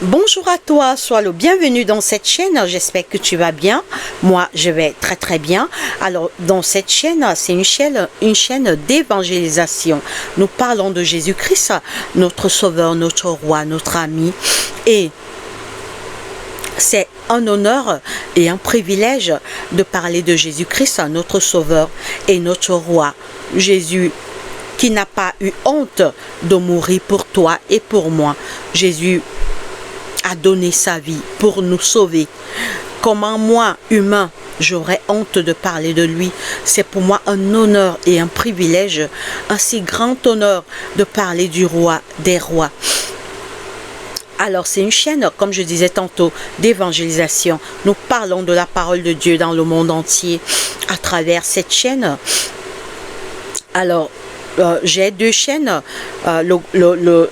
Bonjour à toi, sois le bienvenu dans cette chaîne, j'espère que tu vas bien. Moi, je vais très bien. Alors, dans cette chaîne, c'est une chaîne d'évangélisation. Nous parlons de Jésus-Christ, notre Sauveur, notre Roi, notre ami. Et c'est un honneur et un privilège de parler de Jésus-Christ, notre Sauveur et notre Roi. Jésus qui n'a pas eu honte de mourir pour toi et pour moi. Jésus a donné sa vie pour nous sauver. Comment moi, humain, j'aurais honte de parler de lui? C'est pour moi un honneur et un privilège, un si grand honneur de parler du roi des rois. Alors c'est une chaîne, comme je disais tantôt, d'évangélisation. Nous parlons de la parole de Dieu dans le monde entier à travers cette chaîne. Alors, j'ai deux chaînes,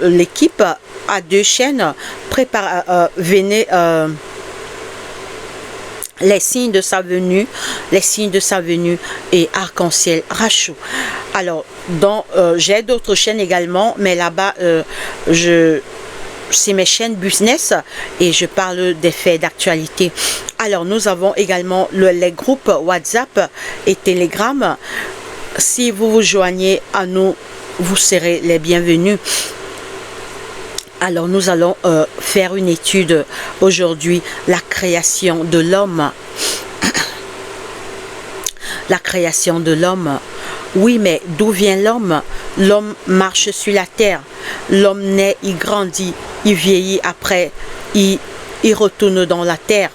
l'équipe a deux chaînes, venez, les signes de sa venue et Arc-en-Ciel Rachou. Alors, j'ai d'autres chaînes également, mais là-bas, c'est mes chaînes business et je parle des faits d'actualité. Alors, nous avons également les groupes WhatsApp et Telegram. Si vous vous joignez à nous, vous serez les bienvenus. Alors nous allons faire une étude aujourd'hui, la création de l'homme. La création de l'homme. Oui, mais d'où vient l'homme? L'homme marche sur la terre. L'homme naît, il grandit, il vieillit, après il retourne dans la terre.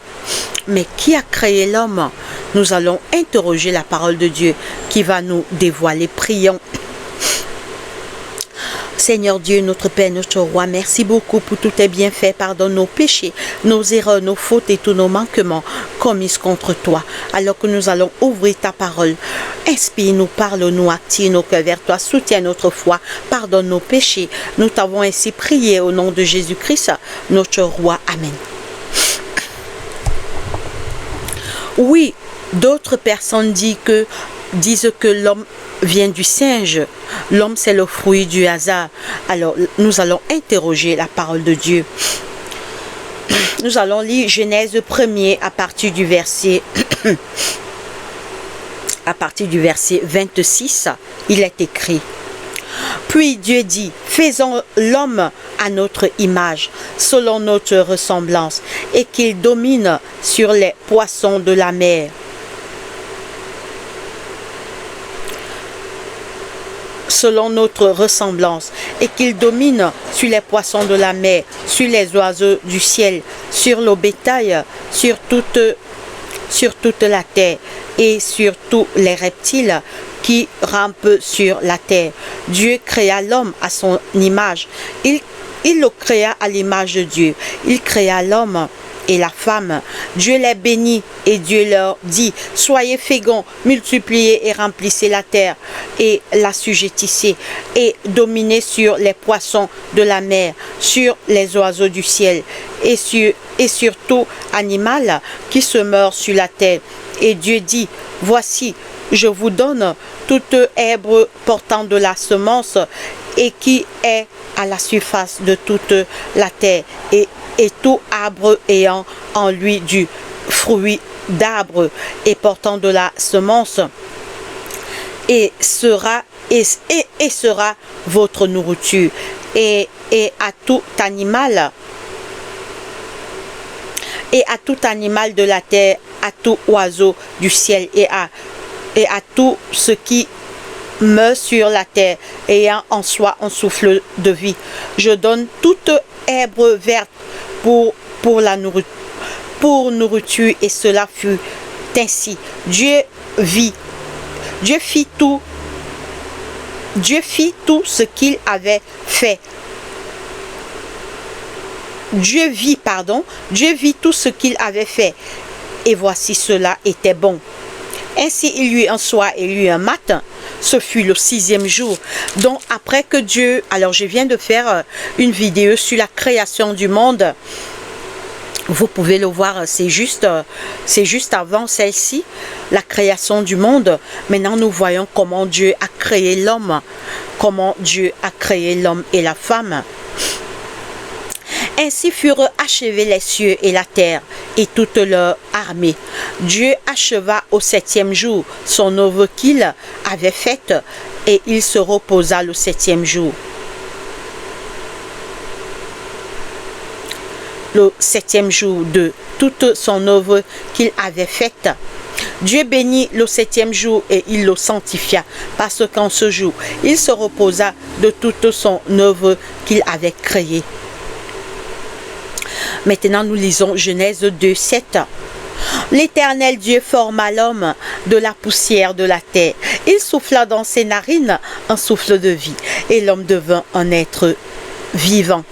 Mais qui a créé l'homme? Nous allons interroger la parole de Dieu qui va nous dévoiler. Prions. Seigneur Dieu, notre Père, notre Roi, merci beaucoup pour tous tes bienfaits. Pardonne nos péchés, nos erreurs, nos fautes et tous nos manquements commis contre toi. Alors que nous allons ouvrir ta parole, inspire-nous, parle-nous, attire nos cœurs vers toi, soutiens notre foi, pardonne nos péchés. Nous t'avons ainsi prié au nom de Jésus-Christ, notre Roi. Amen. Oui, d'autres personnes disent que l'homme vient du singe. L'homme, c'est le fruit du hasard. Alors, nous allons interroger la parole de Dieu. Nous allons lire Genèse 1er à partir du verset 26. Il est écrit: Puis Dieu dit, faisons l'homme à notre image, selon notre ressemblance, et qu'il domine sur les poissons de la mer, selon notre ressemblance, et qu'il domine sur les poissons de la mer, sur les oiseaux du ciel, sur le bétail, sur toute la terre, et sur tous les reptiles qui rampent sur la terre. Dieu créa l'homme à son image. Il le créa à l'image de Dieu. Il créa l'homme et la femme. Dieu les bénit et Dieu leur dit: soyez féconds, multipliez et remplissez la terre et l'assujettissez et dominez sur les poissons de la mer, sur les oiseaux du ciel et sur tout animal qui se meurt sur la terre. Et Dieu dit: voici, je vous donne toute herbe portant de la semence et qui est à la surface de toute la terre, et tout arbre ayant en lui du fruit d'arbre et portant de la semence, et sera votre nourriture. Et à tout animal de la terre, à tout oiseau du ciel et à tout ce qui meurt sur la terre, ayant en soi un souffle de vie. Je donne toute herbe verte pour nourriture, et cela fut ainsi. Dieu fit tout ce qu'il avait fait. Dieu vit tout ce qu'il avait fait, et voici cela était bon. Ainsi il y eut un soir et il y eut un matin. Ce fut le 6e jour. Donc après que Dieu... Alors je viens de faire une vidéo sur la création du monde. Vous pouvez le voir, c'est juste avant celle-ci, la création du monde. Maintenant nous voyons comment Dieu a créé l'homme. Comment Dieu a créé l'homme et la femme. Ainsi furent achevés les cieux et la terre et toute leur armée. Dieu acheva au 7e jour son œuvre qu'il avait faite et il se reposa le 7e jour. Le 7e jour de toute son œuvre qu'il avait faite. Dieu bénit le 7e jour et il le sanctifia, parce qu'en ce jour, il se reposa de toute son œuvre qu'il avait créée. Maintenant, nous lisons Genèse 2, 7. L'Éternel Dieu forma l'homme de la poussière de la terre. Il souffla dans ses narines un souffle de vie, et l'homme devint un être vivant.